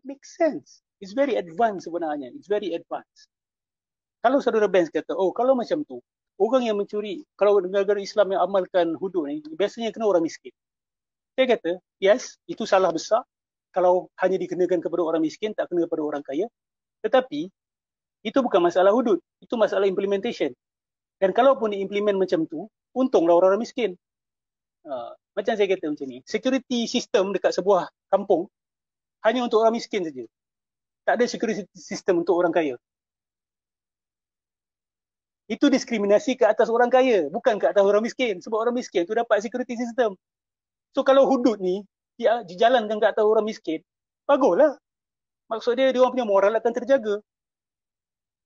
It makes sense. It's very advanced sebenarnya. It's very advanced. Kalau saudara Benz kata, oh kalau macam tu, orang yang mencuri, kalau negara Islam yang amalkan hudud ni, biasanya kena orang miskin. Saya kata, yes, itu salah besar. Kalau hanya dikenakan kepada orang miskin, tak kena kepada orang kaya. Tetapi, itu bukan masalah hudud. Itu masalah implementation. Dan kalaupun diimplement macam tu, untunglah orang-orang miskin. Macam saya kata macam ni, security system dekat sebuah kampung hanya untuk orang miskin saja. Tak ada security system untuk orang kaya. Itu diskriminasi ke atas orang kaya, bukan ke atas orang miskin. Sebab orang miskin tu dapat security system. So kalau hudud ni dijalankan ke atas orang miskin, baguslah. Maksud dia orang punya moral akan terjaga.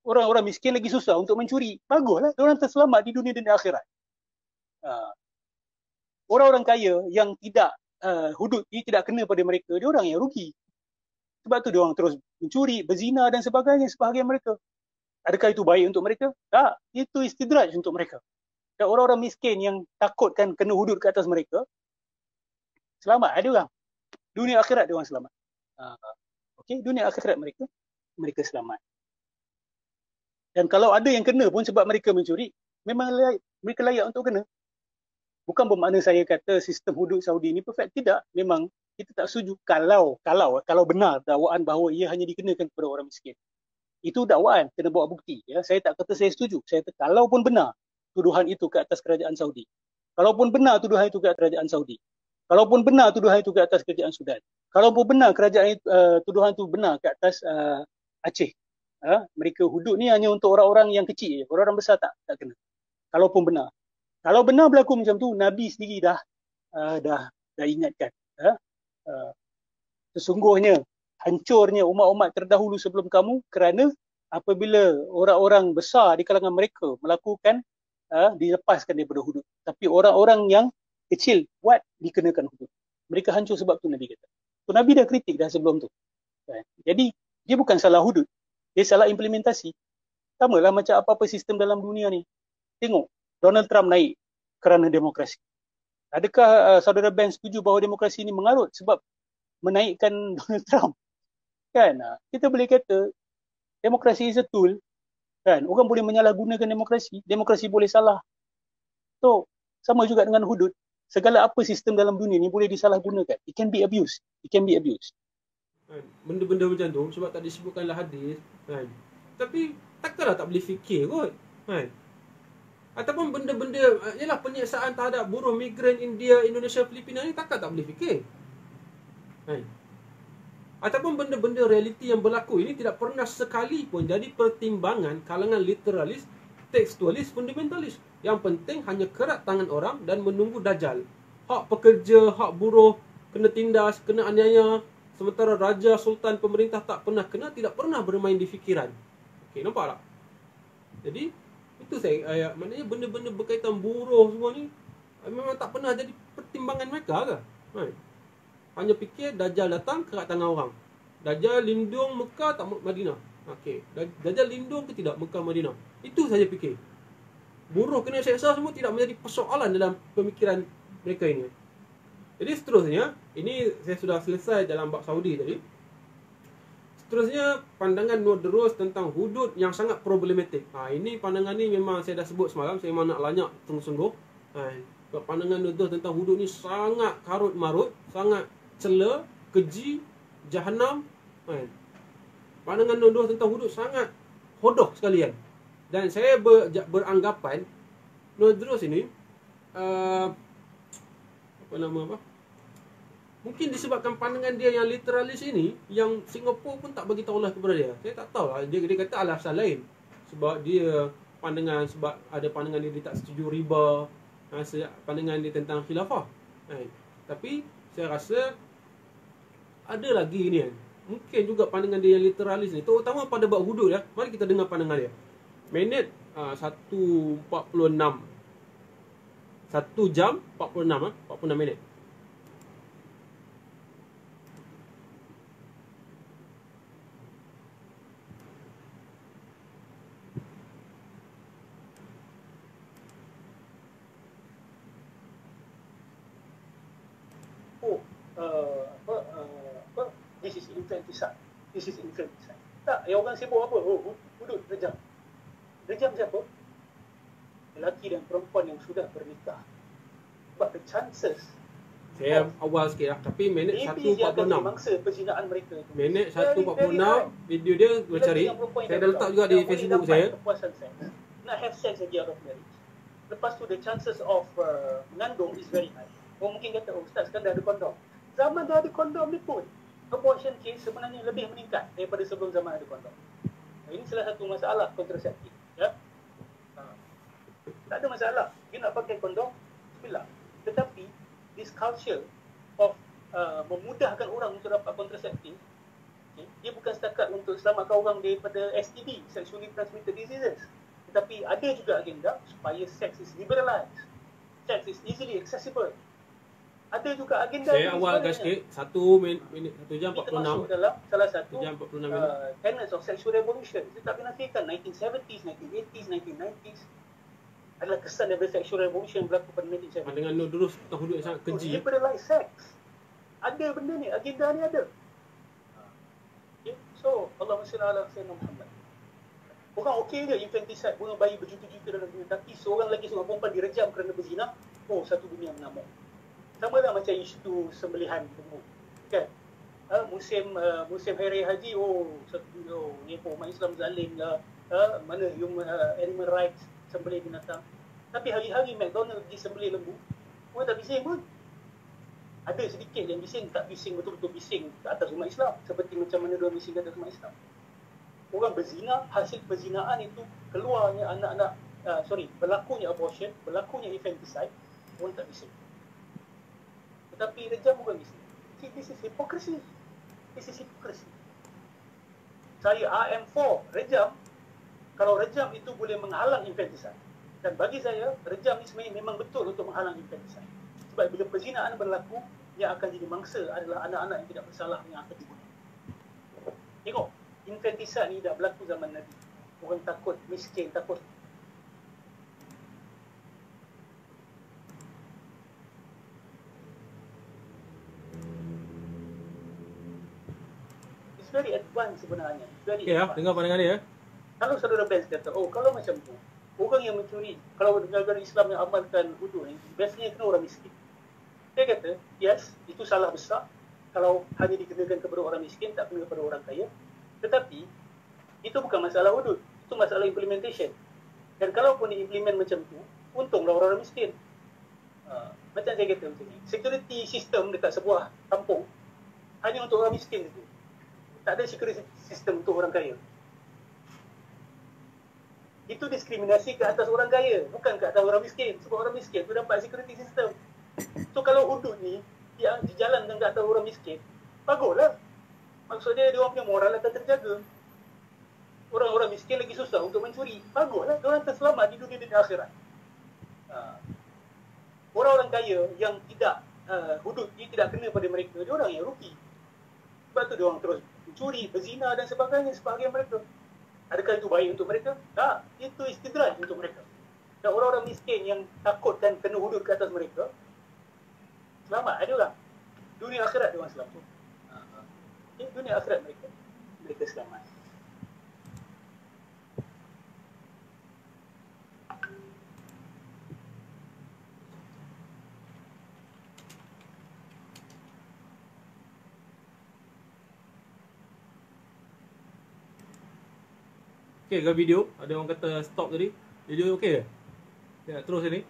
Orang-orang miskin lagi susah untuk mencuri. Baguslah, orang terselamat di dunia dan di akhirat. Orang-orang kaya yang tidak hudud ni tidak kena pada mereka, dia orang yang rugi. Sebab tu dia orang terus mencuri, berzina dan sebagainya sebahagian mereka. Adakah itu baik untuk mereka? Tak, itu istidraj untuk mereka. Dan orang-orang miskin yang takutkan kena hudud ke atas mereka, selamat ada orang. Dunia akhirat dia orang selamat. Okey, dunia akhirat mereka selamat. Dan kalau ada yang kena pun sebab mereka mencuri, memang mereka layak untuk kena. Bukan bermakna saya kata sistem hudud Saudi ini perfect. Tidak, memang kita tak setuju kalau benar dakwaan bahawa ia hanya dikenakan kepada orang miskin. Itu dakwaan, kena bawa bukti. Ya. Saya tak kata saya setuju. Saya kata kalaupun benar tuduhan itu ke atas kerajaan Saudi. Kalaupun benar tuduhan itu ke atas kerajaan Saudi. Kalaupun benar tuduhan itu ke atas kerajaan Sudan. Kalaupun benar tuduhan itu benar ke atas Aceh. Mereka hudud ni hanya untuk orang-orang yang kecil. Orang-orang besar tak kena. Kalaupun benar. Kalau benar berlaku macam tu, Nabi sendiri dah ingatkan. Sesungguhnya hancurnya umat-umat terdahulu sebelum kamu kerana apabila orang-orang besar di kalangan mereka melakukan dilepaskan daripada hudud. Tapi orang-orang yang kecil buat dikenakan hudud. Mereka hancur sebab tu Nabi kata. So, Nabi dah kritik dah sebelum tu. Jadi dia bukan salah hudud. Dia salah implementasi. Samalah macam apa-apa sistem dalam dunia ni. Tengok, Donald Trump naik kerana demokrasi. Adakah saudara Ben setuju bahawa demokrasi ini mengarut sebab menaikkan Donald Trump? Kan? Kita boleh kata demokrasi is a tool. Kan? Orang boleh menyalahgunakan demokrasi. Demokrasi boleh salah. So, sama juga dengan hudud. Segala apa sistem dalam dunia ni boleh disalahgunakan. It can be abused. Benda-benda macam tu sebab tak disebutkanlah hadis. Kan? Tapi takkanlah tak boleh fikir kot. Kan? Ataupun benda-benda, ialah penyiksaan terhadap buruh migran India, Indonesia, Filipina ni takkan tak boleh fikir. Kan? Ataupun benda-benda realiti yang berlaku ini tidak pernah sekali pun jadi pertimbangan kalangan literalis, tekstualis, fundamentalis. Yang penting hanya kerat tangan orang dan menunggu dajal. Hak pekerja, hak buruh kena tindas, kena aniaya. Sementara raja, sultan, pemerintah tak pernah kena, tidak pernah bermain di fikiran. Okey, nampak tak? Jadi itu saya maknanya benda-benda berkaitan buruh semua ni memang tak pernah jadi pertimbangan mereka ke? Hanya fikir Dajjal datang kerat tangan orang. Dajjal lindung Mekah tak Madinah. Okey, Dajjal lindung ke tidak Mekah Madinah? Itu saja fikir. Buruh kena seksa semua tidak menjadi persoalan dalam pemikiran mereka ini. Jadi seterusnya, ini saya sudah selesai dalam bab Saudi tadi. Seterusnya, pandangan Nordros tentang hudud yang sangat problematik. Ini pandangan ni memang saya dah sebut semalam. Saya memang nak lanyak sungguh-sungguh. Pandangan Nordros tentang hudud ni sangat karut marut, sangat cela, keji, jahanam. Pandangan Nordros tentang hudud sangat hodoh sekalian. Dan saya beranggapan Nordros ini mungkin disebabkan pandangan dia yang literalis ini, yang Singapura pun tak bagi tahulah kepada dia. Saya tak tahu lah. Dia kata alasan lain. Sebab dia sebab ada pandangan dia tak setuju riba, pandangan dia tentang khilafah. Tapi saya rasa ada lagi ni kan. Mungkin juga pandangan dia yang literalis ni, terutama pada bab hudud ya. Mari kita dengar pandangan dia. Minit 1.46. 1 jam 46 minit. this is infanticide. This is infanticide. Tak, yang orang sibuk apa? Oh, hudud, rejam. Rejam siapa? Lelaki dan perempuan yang sudah bernikah. But the chances Saya awal sikit lah, tapi minit maybe dia akan 1.46. mangsa perzinaan mereka itu. Minit Very, 1.46 very video dia gue cari. Saya dah letak juga di Facebook saya. Kepuasan seks. Nak have sex lagi out of marriage. Lepas tu the chances of mengandung is very high. Orang mungkin kata, oh Ustaz sekarang dah ada kondom. Zaman dah ada kondom ni pun abortion case sebenarnya lebih meningkat daripada sebelum zaman ada kondom. Ini salah satu masalah kontraseptif. Ya? Tak ada masalah. Dia nak pakai kondom, bismillah. Tetapi this culture of memudahkan orang untuk dapat kontraseptif, okay, dia bukan setakat untuk selamatkan orang daripada STD, sexually transmitted diseases, tetapi ada juga agenda supaya sex is liberalized, sex is easily accessible. Ada juga agenda Saya awalkan sikit 1 jam 46. Kita masuk dalam salah satu 1 jam 46 minit. tenets of sexual revolution. Kita tak nafikan 1970s, 1980s, 1990s adalah kesan daripada sexual revolution yang berlaku pada 1970s. Dengan Nur Durus tentang hudud yang sangat keji. Liberalize sex. Ada benda ni, agenda ni ada. Okay. So, Allahumma salli ala Sayyidina Muhammad. Orang okey je infanticide, bunuh bayi berjuta-juta dalam dunia. Tapi seorang lagi seorang perempuan direjam kerana berzina, oh satu dunia mengamuk. Sama lah macam isu sembelihan lembu. Kan? Musim Hari Raya Haji, ni pun umat Islam zalim lah. Mana animal rights, sembelih binatang. Tapi hari-hari McDonald pergi sembelih lembu, orang tak bising pun. Ada sedikit yang bising, tak bising betul-betul bising ke atas umat Islam. Seperti macam mana dia bising ke atas umat Islam. Orang berzina, hasil perzinaan itu keluarnya berlakunya abortion, berlakunya infanticide, orang tak bising. Tetapi rejam bukan bising. See, this is hypocrisy. This is hypocrisy. Saya RM4, rejam. Kalau rejam itu boleh menghalang infanticide. Dan bagi saya, rejam ni sebenarnya memang betul untuk menghalang infanticide. Sebab bila perzinaan berlaku, yang akan jadi mangsa adalah anak-anak yang tidak bersalah yang akan dibunuh. Tengok, infanticide ni dah berlaku zaman Nabi. Orang takut, miskin, takut. It's very advanced sebenarnya. Very Okay lah, advanced. dengar pandangan dia. Kalau saudara Benz kata, kalau macam tu, orang yang mencuri, kalau negara Islam yang amalkan hudud ni, biasanya kena orang miskin. Dia kata, yes, itu salah besar. Kalau hanya dikenakan kepada orang miskin, tak kena kepada orang kaya. Tetapi, itu bukan masalah hudud. Itu masalah implementation. Dan kalaupun diimplement macam tu, untunglah orang-orang miskin. Macam saya kata macam ni, security system dekat sebuah kampung, hanya untuk orang miskin itu. Tak ada security system untuk orang kaya. Itu diskriminasi ke atas orang kaya, bukan ke atas orang miskin. Sebab orang miskin tu dapat security system. So kalau hudud ni yang dijalankan ke atas orang miskin, baguslah. Maksudnya dia orang punya moral akan terjaga. Orang-orang miskin lagi susah untuk mencuri, baguslah, dia orang terselamat di dunia dan akhirat. Orang-orang kaya yang tidak hudud ni tidak kena pada mereka, dia orang yang rugi. Sebab tu dia orang terus mencuri, berzina dan sebagainya sebahagian mereka. Adakah itu baik untuk mereka? Tak, itu istidraj untuk mereka. Dan orang-orang miskin yang takutkan kena hudud ke atas mereka, selamat ada orang. Dunia akhirat dia orang selamat. Dunia akhirat mereka selamat. Okay ke video? Ada orang kata stop tadi. Video okey ke? Ya, terus ni.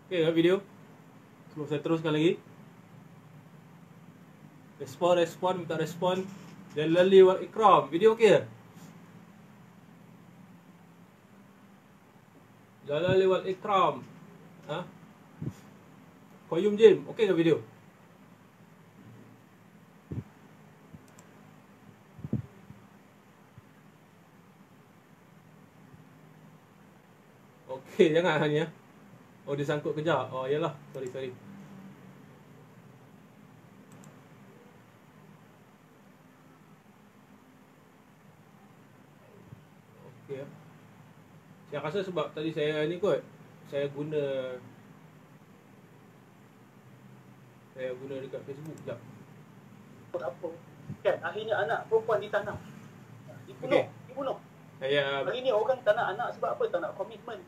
Okay ke video? Sebelum saya teruskan lagi. Respon, minta respon. Jalali wal ikram. Video okey ke? Jalali wal ikram. Qayyum Jim, okey ke video? Okey, jangan hanya. Oh, dia sangkut kejap. Oh, yalah. Sorry. Okey. Saya rasa sebab tadi saya ni kot, saya guna Saya guna dekat Facebook jap. Apa? Kan akhirnya anak perempuan ditanam. Dibunuh. Saya Hari ni orang tak nak anak sebab apa? Tak nak komitmen.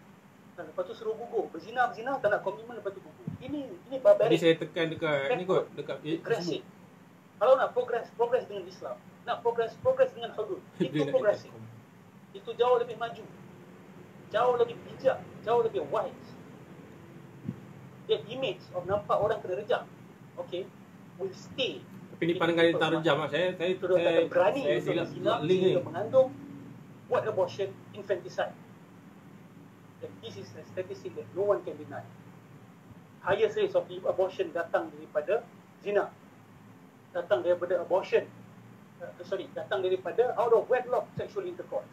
Lepas tu suruh gugur. Berzina, tak nak komitmen, lepas tu gugur. Ini tadi barbaric. saya tekan dekat ni kot, dekat Aggressive. Facebook. Kalau nak progress dengan Islam. Nak progress dengan hudud. Itu Dia nak progresif. dekat. Itu jauh lebih maju. Jauh lebih bijak. Jauh lebih wise. That image of nampak orang kena rejam. Okay. Will stay. Tapi ni pandangan tentang rejam lah. Saya berani saya untuk silap berzina, link ni. mengandung, buat abortion, infanticide. And this is a statistic that no one can deny. Highest rates of abortion datang daripada zina. Datang daripada abortion. Datang daripada out of wedlock sexual intercourse.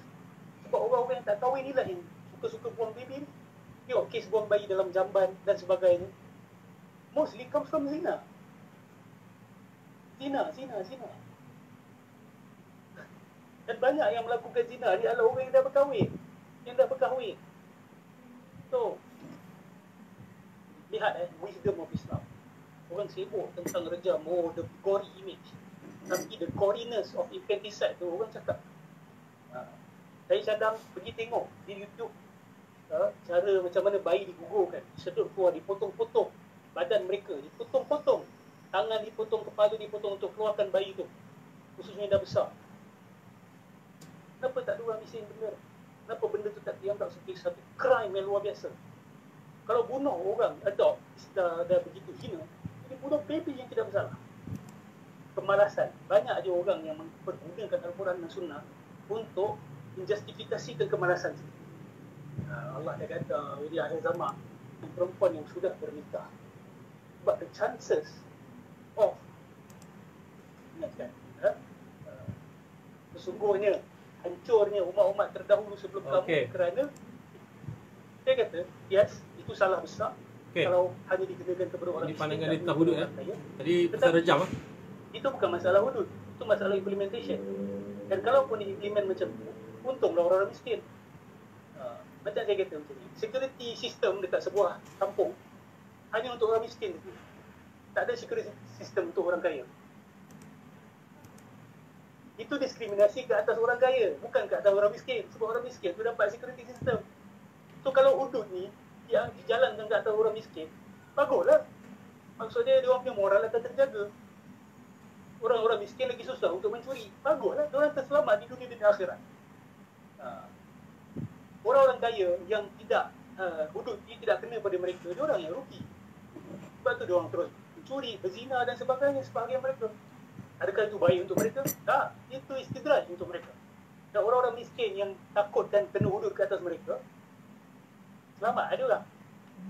Sebab orang-orang yang tak kahwin ni lah yang suka-suka buang baby ni. Tengok kes buang bayi dalam jamban dan sebagainya. Mostly comes from zina. Zina. Dan banyak yang melakukan zina ni adalah orang yang dah berkahwin. So, lihat wisdom of Islam. Orang sibuk tentang rejam, the gory image. Tapi the goriness of infanticide tu orang cakap. Saya cadang pergi tengok di YouTube cara macam mana bayi digugurkan. Sedut keluar, dipotong-potong badan mereka, dipotong-potong. Tangan dipotong, kepala dipotong untuk keluarkan bayi tu. Khususnya dah besar. Kenapa tak ada orang bising benar? Kenapa benda tu tak dianggap sebagai satu crime yang luar biasa? Kalau bunuh orang, adopt, dah begitu hina, jadi bunuh baby yang tidak bersalah. Kemalasan. Banyak je orang yang mempergunakan Al-Quran dan Sunnah untuk menjustifikasikan kemalasan. Allah dah kata di akhir zaman, perempuan yang sudah bernikah. But the chances of ingatkan, sesungguhnya hancurnya umat-umat terdahulu sebelum kamu kerana saya kata, yes, itu salah besar. Kalau hanya dikenakan kepada orang ini pandangan dia tentang hudud Tadi pasal rejam itu bukan masalah hudud, itu masalah implementation. Dan kalaupun diimplement macam tu, untunglah orang-orang miskin. Macam saya kata macam ni, security system dekat sebuah kampung hanya untuk orang miskin. Tak ada security system untuk orang kaya. Itu diskriminasi ke atas orang kaya, bukan ke atas orang miskin. Sebab orang miskin tu dapat security system. So kalau hudud ni yang dijalankan ke atas orang miskin, baguslah. Maksudnya dia orang punya moral akan terjaga. Orang-orang miskin lagi susah untuk mencuri, baguslah. Dia orang terselamat di dunia dan akhirat. Orang-orang kaya yang tidak hudud ini tidak kena pada mereka, dia orang yang rugi. Sebab tu dia orang terus mencuri, berzina dan sebagainya sebahagian mereka. Adakah itu baik untuk mereka? Tak, itu istidraj untuk mereka. Dan orang-orang miskin yang takut dan kena hudud ke atas mereka, selamat ada orang.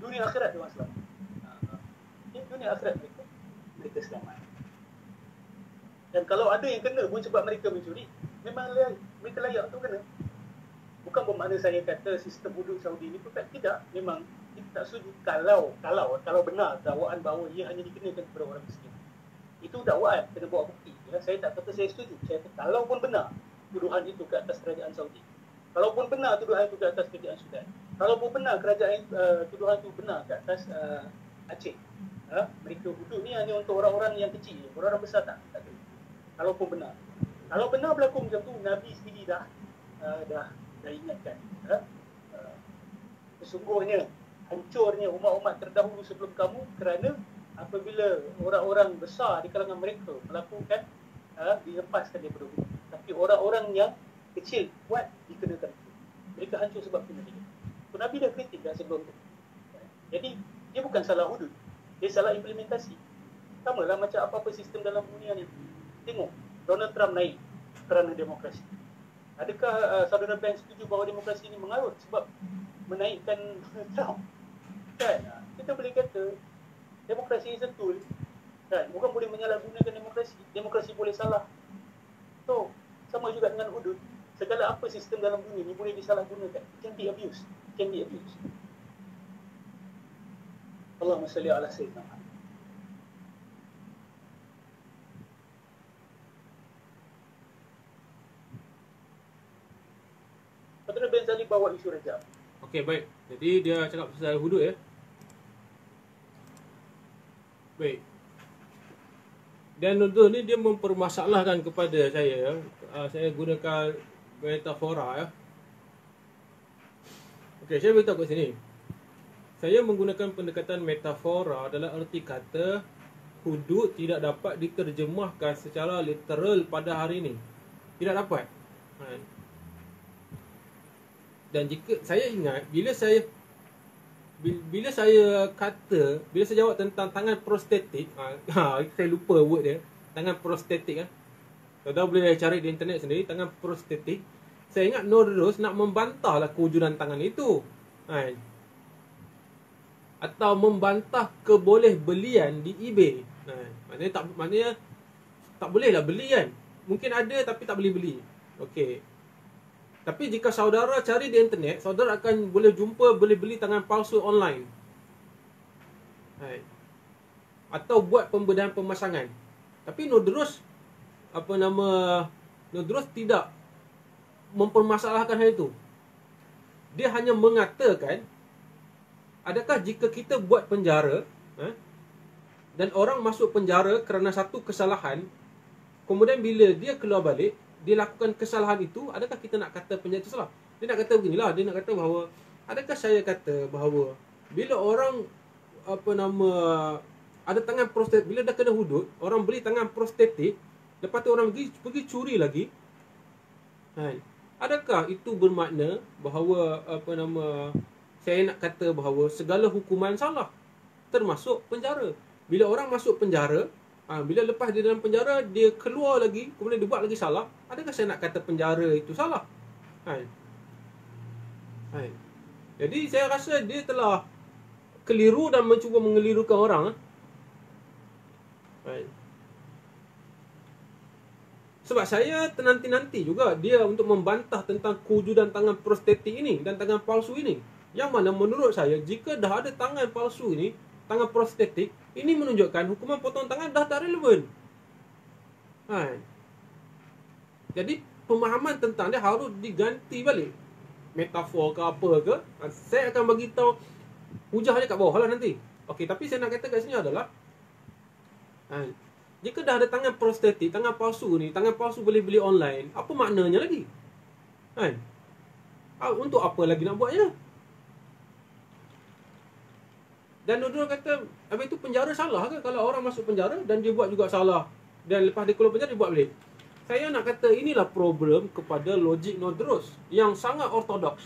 Dunia akhirat dia orang selamat. Dunia akhirat mereka selamat. Dan kalau ada yang kena pun sebab mereka mencuri, memang mereka layak untuk kena. Bukan bermakna saya kata sistem hudud Saudi ni perfect. Tidak. Memang kita tak setuju kalau benar dakwaan bahawa ia hanya dikenakan kepada orang miskin. Itu dakwaan, kena bawa bukti. Ya, saya tak kata saya setuju. Saya kata kalaupun benar tuduhan itu ke atas kerajaan Saudi. Kalaupun benar tuduhan itu ke atas kerajaan Sudan. Kalaupun benar tuduhan itu benar ke atas Aceh. Mereka hudud ni hanya untuk orang-orang yang kecil. Orang-orang besar tak ada. Kalaupun benar. Kalau benar berlaku macam tu, Nabi sendiri dah ingatkan. Sesungguhnya hancurnya umat-umat terdahulu sebelum kamu kerana apabila orang-orang besar di kalangan mereka melakukan dilepaskan daripada hudud. Tapi orang-orang yang kecil buat dikenakan. Mereka hancur sebab kena dia. So, Nabi dah kritik dah sebelum tu. Jadi dia bukan salah hudud, dia salah implementasi. Sama lah macam apa-apa sistem dalam dunia ni. Tengok, Donald Trump naik kerana demokrasi. Adakah saudara Ben setuju bahawa demokrasi ini mengarut sebab menaikkan Donald Trump? Kan? Kita boleh kata demokrasi is a tool. Kan? Bukan boleh menyalahgunakan demokrasi. Demokrasi boleh salah. So, sama juga dengan hudud. Segala apa sistem dalam dunia ini boleh disalahgunakan. It can be abused. It can be abused. Allahumma salli ala sayyidina Muhammad. Saudara Ben Zali bawa isu rejam. Okey, baik. Jadi dia cakap pasal hudud ya. Baik. Dan Nurdin ni dia mempermasalahkan kepada saya. Saya gunakan metafora ya. Okey, saya beritahu kat sini. Saya menggunakan pendekatan metafora dalam erti kata hudud tidak dapat diterjemahkan secara literal pada hari ini. Tidak dapat. Dan jika saya ingat bila saya jawab tentang tangan prostetik, saya lupa word dia, tangan prostetik Saudara boleh cari di internet sendiri, tangan prostetik. Saya ingat Nordros nak membantahlah kewujudan tangan itu. Atau membantah keboleh-belian di eBay. Maknanya tak bolehlah beli kan. Mungkin ada tapi tak boleh beli. Okey. Tapi jika saudara cari di internet, saudara akan boleh jumpa boleh beli tangan palsu online. Atau buat pembedahan pemasangan. Tapi Nordros Nordros tidak mempermasalahkan hal itu. Dia hanya mengatakan, adakah jika kita buat penjara dan orang masuk penjara kerana satu kesalahan, kemudian bila dia keluar balik, dia lakukan kesalahan itu, adakah kita nak kata penjara itu salah? Dia nak kata beginilah, dia nak kata bahawa, adakah saya kata bahawa bila orang ada tangan prostetik, bila dah kena hudud, orang beli tangan prostetik, lepas tu orang pergi curi lagi, adakah itu bermakna bahawa saya nak kata bahawa segala hukuman salah, termasuk penjara? Bila orang masuk penjara, bila lepas dia dalam penjara, dia keluar lagi, kemudian dia buat lagi salah, adakah saya nak kata penjara itu salah? Jadi saya rasa dia telah keliru dan mencuba mengelirukan orang. Sebab saya tenanti-nanti juga dia untuk membantah tentang kewujudan tangan prostetik ini dan tangan palsu ini. Yang mana menurut saya, jika dah ada tangan palsu ini, tangan prostetik, ini menunjukkan hukuman potong tangan dah tak relevan. Jadi pemahaman tentang dia harus diganti balik. Metafor ke apa ke, saya akan bagi tahu hujah dia kat bawah lah nanti. Okey, tapi saya nak kata kat sini adalah jika dah ada tangan prostetik, tangan palsu ni, tangan palsu boleh beli online, apa maknanya lagi? Untuk apa lagi nak buatnya? Dan Nurdin kata, habis itu penjara salah ke? Kalau orang masuk penjara dan dia buat juga salah, dan lepas dia keluar penjara, dia buat balik. Saya nak kata inilah problem kepada logik Nordros yang sangat ortodoks.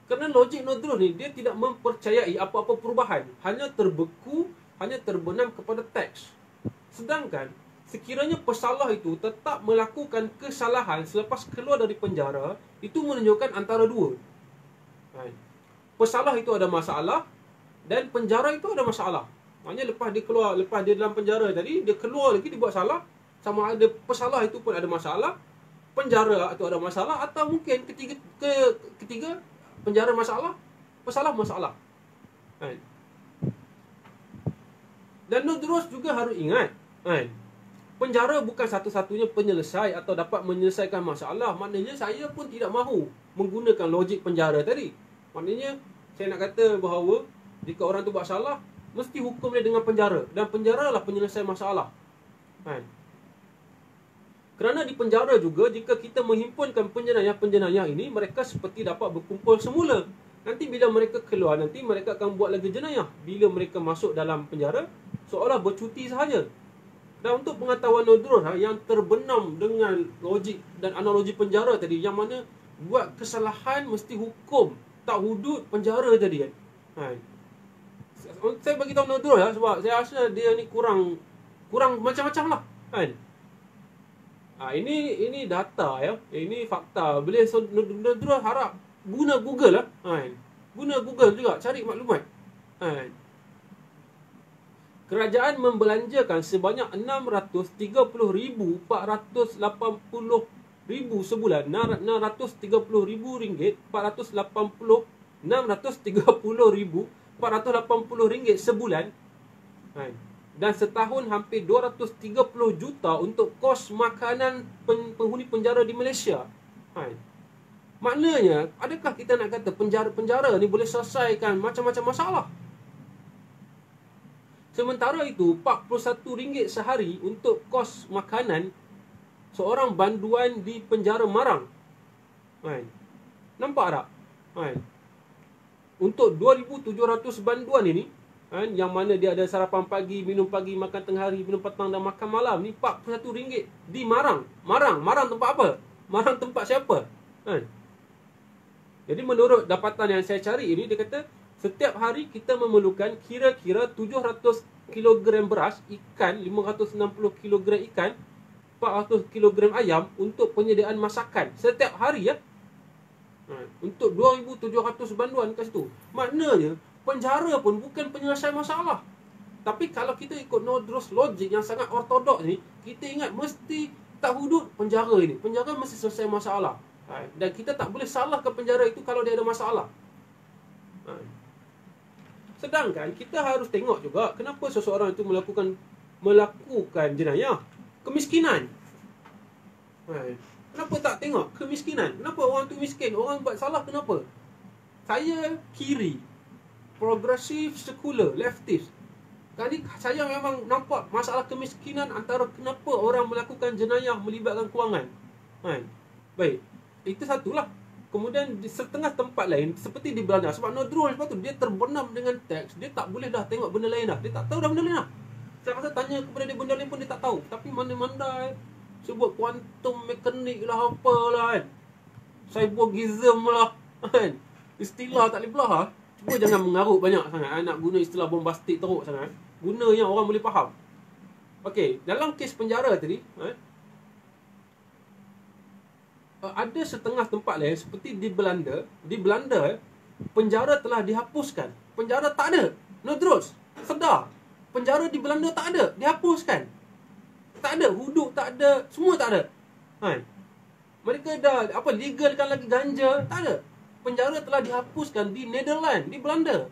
Kerana logik Nordros ni, dia tidak mempercayai apa-apa perubahan. Hanya terbeku, hanya terbenam kepada teks. Sedangkan, sekiranya pesalah itu tetap melakukan kesalahan selepas keluar dari penjara, itu menunjukkan antara dua. Pesalah itu ada masalah dan penjara itu ada masalah. Maknanya lepas dia keluar, lepas dia dalam penjara tadi, dia keluar lagi, dia buat salah. Sama ada pesalah itu pun ada masalah, penjara itu ada masalah, atau mungkin ketiga penjara masalah, pesalah masalah. Dan Nordros juga harus ingat, penjara bukan satu-satunya penyelesai atau dapat menyelesaikan masalah. Maknanya saya pun tidak mahu menggunakan logik penjara tadi. Maknanya saya nak kata bahawa jika orang tu buat salah, mesti hukum dia dengan penjara. Dan penjara lah penyelesai masalah. Kerana di penjara juga, jika kita menghimpunkan penjenayah-penjenayah ini, mereka seperti dapat berkumpul semula. Nanti bila mereka keluar, nanti mereka akan buat lagi jenayah. Bila mereka masuk dalam penjara, seolah bercuti sahaja. Dan untuk pengetahuan Nordros yang terbenam dengan logik dan analogi penjara tadi, yang mana buat kesalahan mesti hukum, tak hudud penjara tadi kan. Saya bagi tahu Nordros sebab saya rasa dia ni kurang macam-macam lah kan. Ini data ya. Ini fakta. Boleh Nordros harap guna Google lah kan. Guna Google juga cari maklumat kan. Kerajaan membelanjakan sebanyak 630,480 ribu sebulan, 630,000 ringgit, 630,480 ringgit sebulan, dan setahun hampir 230 juta untuk kos makanan penghuni penjara di Malaysia. Maknanya, adakah kita nak kata penjara ni boleh selesaikan macam-macam masalah? Sementara itu RM41 sehari untuk kos makanan seorang banduan di penjara Marang. Kan? Nampak tak? Kan? Untuk 2,700 banduan ini, kan, yang mana dia ada sarapan pagi, minum pagi, makan tengah hari, minum petang dan makan malam, ni RM41 di Marang. Marang tempat apa? Marang tempat siapa? Kan? Jadi menurut dapatan yang saya cari ini, dia kata setiap hari kita memerlukan kira-kira 700 kilogram beras, ikan 560 kilogram ikan, 400 kilogram ayam untuk penyediaan masakan setiap hari ya. Untuk 2,700 banduan kat situ. Maknanya penjara pun bukan penyelesaian masalah. Tapi kalau kita ikut Nodros logik yang sangat ortodok ni, kita ingat mesti tak hudud penjara ini. Penjara mesti selesai masalah. Dan kita tak boleh salahkan penjara itu kalau dia ada masalah. Sedangkan kita harus tengok juga kenapa seseorang itu melakukan jenayah. Kemiskinan. Kenapa tak tengok kemiskinan? Kenapa orang tu miskin? Orang buat salah kenapa? Saya kiri, progressive, sekular, leftist. Kali saya memang nampak masalah kemiskinan antara kenapa orang melakukan jenayah melibatkan kewangan. Baik, itu satulah. Kemudian di setengah tempat lain seperti di Belanda, sebab Nodrol sebab tu dia terbenam dengan teks, dia tak boleh dah tengok benda lain dah. Dia tak tahu dah benda lain dah. Saya rasa tanya kepada dia benda lain pun dia tak tahu. Tapi mana-mana sebut kuantum mekanik lah apalah kan. Cyborgism lah kan. Istilah tak boleh belah lah. Cuba jangan mengarut banyak sangat nak guna istilah bombastik teruk sangat. Guna yang orang boleh faham. Okey, dalam kes penjara tadi ada setengah tempat lain seperti di Belanda. Di Belanda penjara telah dihapuskan. Penjara tak ada. Nodros sedar. Penjara di Belanda tak ada, dihapuskan. Tak ada, hudud tak ada, semua tak ada. Mereka dah legalkan lagi ganja, tak ada. Penjara telah dihapuskan di Netherlands, di Belanda.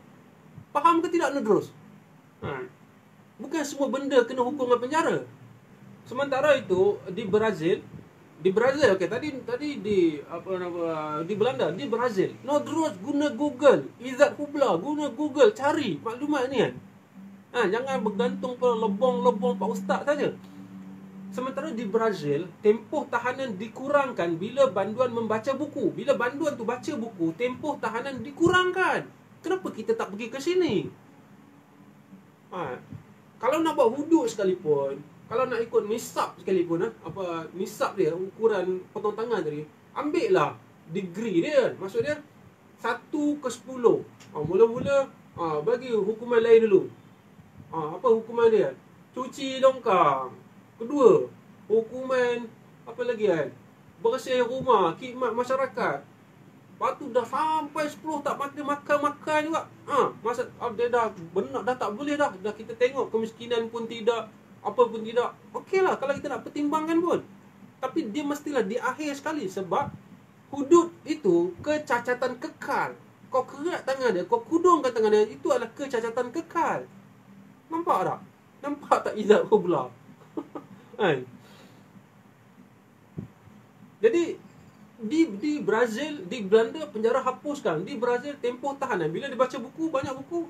Faham ke tidak Nodros? Bukan semua benda kena hukuman penjara. Sementara itu di Brazil, okey, tadi di Belanda, di Brazil, Nodros guna Google, Izzat Hubla guna Google cari maklumat ni kan. Jangan bergantung pada lebong-lebong Pak Ustaz saja. Sementara di Brazil, tempoh tahanan dikurangkan bila banduan membaca buku. Bila banduan tu baca buku, tempoh tahanan dikurangkan. Kenapa kita tak pergi ke sini? Kalau nak buat hudud sekalipun, kalau nak ikut nisab sekalipun, nisab dia, ukuran potong tangan tadi, ambil lah degree dia kan. Maksud dia 1/10. Mula-mula bagi hukuman lain dulu. Apa hukuman dia? Cuci longkang. Kedua, hukuman apa lagi kan? Bersih rumah, khidmat masyarakat. Lepas tu dah sampai 10 tak makan juga. Dia dah benar dah tak boleh dah. Dah kita tengok kemiskinan pun tidak, apa pun tidak. Okeylah kalau kita nak pertimbangkan pun. Tapi dia mestilah di akhir sekali sebab hudud itu kecacatan kekal. Kau kerat tangan dia, kau kudungkan tangan dia, itu adalah kecacatan kekal. Nampak tak? Nampak tak Izzat Hubla? Jadi di Brazil, di Belanda penjara hapuskan. Di Brazil tempoh tahanan bila dia baca buku, banyak buku.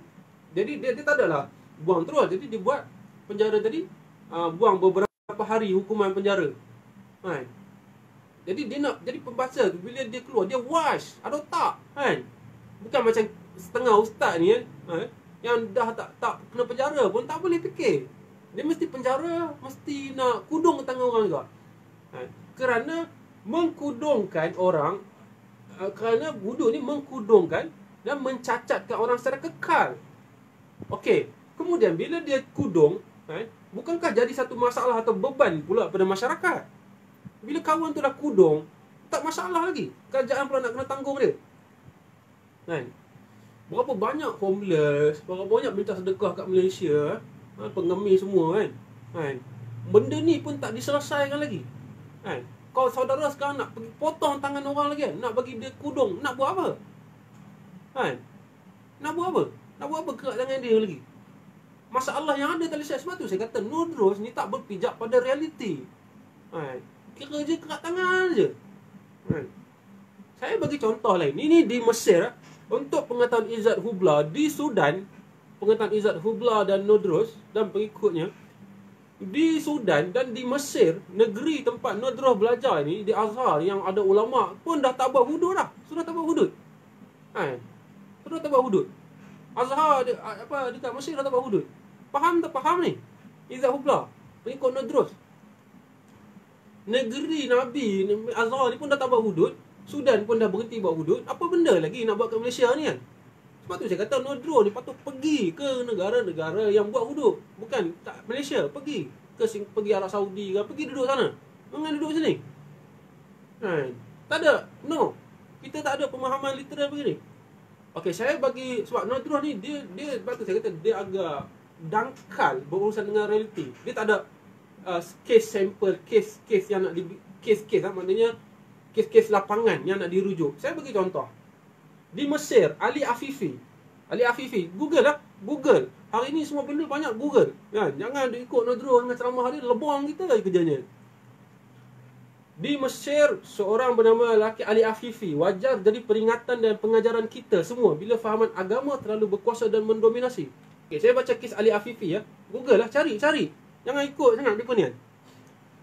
Jadi dia tak adalah buang terus. Jadi dia buat penjara tadi buang beberapa hari hukuman penjara. Jadi dia nak jadi pembaca tu, bila dia keluar dia wash ada otak kan. Bukan macam setengah ustaz ni yang dah tak kena penjara pun tak boleh fikir. Dia mesti penjara, mesti nak kudung tangan orang juga. Kerana mengkudungkan orang, kerana hudud ni mengkudungkan dan mencacatkan orang secara kekal. Okey, kemudian bila dia kudung, bukankah jadi satu masalah atau beban pula pada masyarakat? Bila kawan tu dah kudung, tak masalah lagi. Kerajaan pula nak kena tanggung dia. Berapa banyak homeless, berapa banyak minta sedekah kat Malaysia, pengemis semua kan. Benda ni pun tak diselesaikan lagi. Kau saudara sekarang nak pergi potong tangan orang lagi nak bagi dia kudung, nak buat apa? Nak buat apa? Nak buat apa kerat tangan dia lagi? Masalah yang ada tak selesai. Sebab tu saya kata Nodros ni tak berpijak pada realiti. Kira je kerat tangan je. Saya bagi contoh lain. Ini di Mesir. Untuk pengetahuan Izzat Hubla, di Sudan pengetahuan Izzat Hubla dan Nodros dan pengikutnya di Sudan dan di Mesir, negeri tempat Nodros belajar ni, di Azhar yang ada ulama pun dah tak buat hudud dah. Sudah tak buat hudud. Sudah tak buat hudud. Azhar dekat Mesir dah tak buat hudud. Faham tak faham ni? Izzat Hubla, pengikut Nodros. Negeri Nabi Azhar ni pun dah tak buat hudud. Sudan pun dah berhenti buat hudud. Apa benda lagi nak buat kat Malaysia ni kan? Sebab tu saya kata Nodros ni patut pergi ke negara-negara yang buat hudud. Bukan tak Malaysia, pergi Arab Saudi ke, pergi duduk sana. Jangan duduk sini. Tak ada. No. Kita tak ada pemahaman literal begini. Okey, saya bagi sebab Nodros ni dia sebab tu saya kata dia agak dangkal berurusan dengan realiti. Dia tak ada case sample, case yang nak case maknanya kes lapangan yang nak dirujuk. Saya bagi contoh. Di Mesir, Ali Afifi, Google lah, Google. Hari ni semua benda banyak Google. Kan? Jangan dia ikut Nodros dengan ceramah dia, lebong kita lah kerjanya. Di Mesir, seorang bernama lelaki Ali Afifi wajar jadi peringatan dan pengajaran kita semua bila fahaman agama terlalu berkuasa dan mendominasi. Okay, saya baca kes Ali Afifi ya. Google lah, cari. Jangan ikut sangat dia punya.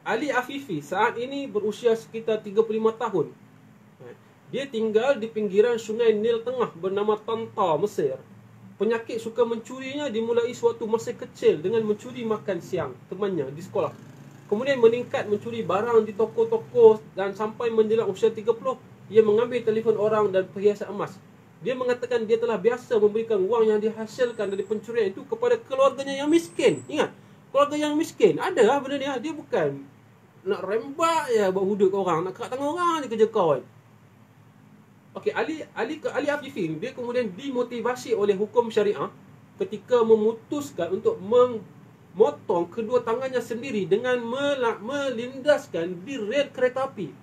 Ali Afifi saat ini berusia sekitar 35 tahun. Dia tinggal di pinggiran sungai Nil Tengah bernama Tanta, Mesir. Penyakit suka mencurinya dimulai sewaktu masih kecil dengan mencuri makan siang temannya di sekolah. Kemudian meningkat mencuri barang di toko-toko dan sampai menjelang usia 30, ia mengambil telefon orang dan perhiasan emas. Dia mengatakan dia telah biasa memberikan wang yang dihasilkan dari pencurian itu kepada keluarganya yang miskin. Ingat, keluarga yang miskin. Ada lah benda ni. Dia bukan nak rembak je buat hudud ke orang, nak kerak tangan orang je kerja kawan. Okey, Ali Afifi ni dia kemudian dimotivasi oleh hukum syariah ketika memutuskan untuk memotong kedua tangannya sendiri dengan melindaskan di rel kereta api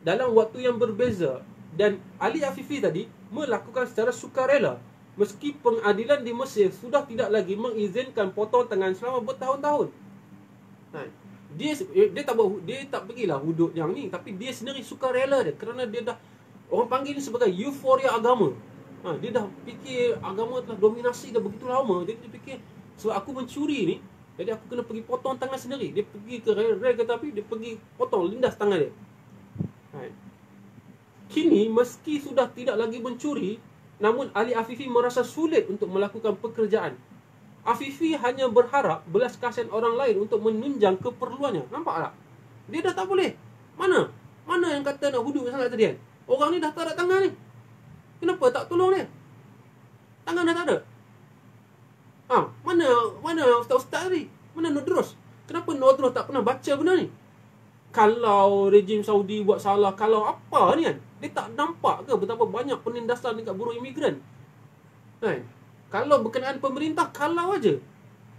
dalam waktu yang berbeza. Dan Ali Afifi tadi melakukan secara sukarela meski pengadilan di Mesir sudah tidak lagi mengizinkan potong tangan selama bertahun-tahun. Dia tak pergilah hudud yang ni, tapi dia sendiri sukarela dia kerana dia dah, orang panggil ni sebagai euforia agama. Dia dah fikir agama telah dominasi dah begitu lama. Dia fikir sebab aku mencuri ni, jadi aku kena pergi potong tangan sendiri. Dia pergi ke rel kereta api, dia pergi potong, lindas tangan dia. Kini meski sudah tidak lagi mencuri, namun Ali Afifi merasa sulit untuk melakukan pekerjaan. Afifi hanya berharap belas kasihan orang lain untuk menunjang keperluannya. Nampak tak? Dia dah tak boleh. Mana yang kata nak hudud sangat tadi kan? Orang ni dah tak ada tangan ni. Kenapa tak tolong dia? Tangan dah tak ada. Mana ustaz-ustaz tadi? Mana Nodros? Kenapa Nodros tak pernah baca benda ni? Kalau rejim Saudi buat salah, kalau apa ni kan? Dia tak nampak ke betapa banyak penindasan dekat buruh imigran? Kalau berkenaan pemerintah, kalau aja.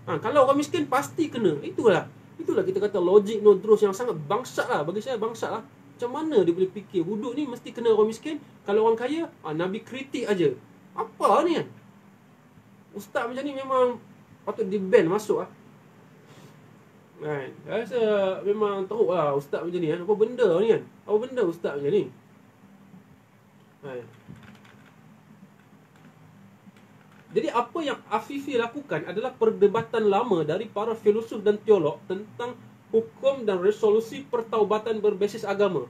Kalau orang miskin pasti kena. Itulah kita kata logik Nodros yang sangat bangsat lah. Bagi saya bangsat lah. Macam mana dia boleh fikir hudud ni mesti kena orang miskin, kalau orang kaya Nabi kritik aja. Apa ni kan? Ustaz macam ni memang patut di-ban masuk lah. Saya rasa memang teruk lah ustaz macam ni kan. Apa benda ni kan? Apa benda ustaz macam ni? Jadi apa yang Afifi lakukan adalah perdebatan lama dari para filosof dan teolog tentang hukum dan resolusi pertaubatan berbasis agama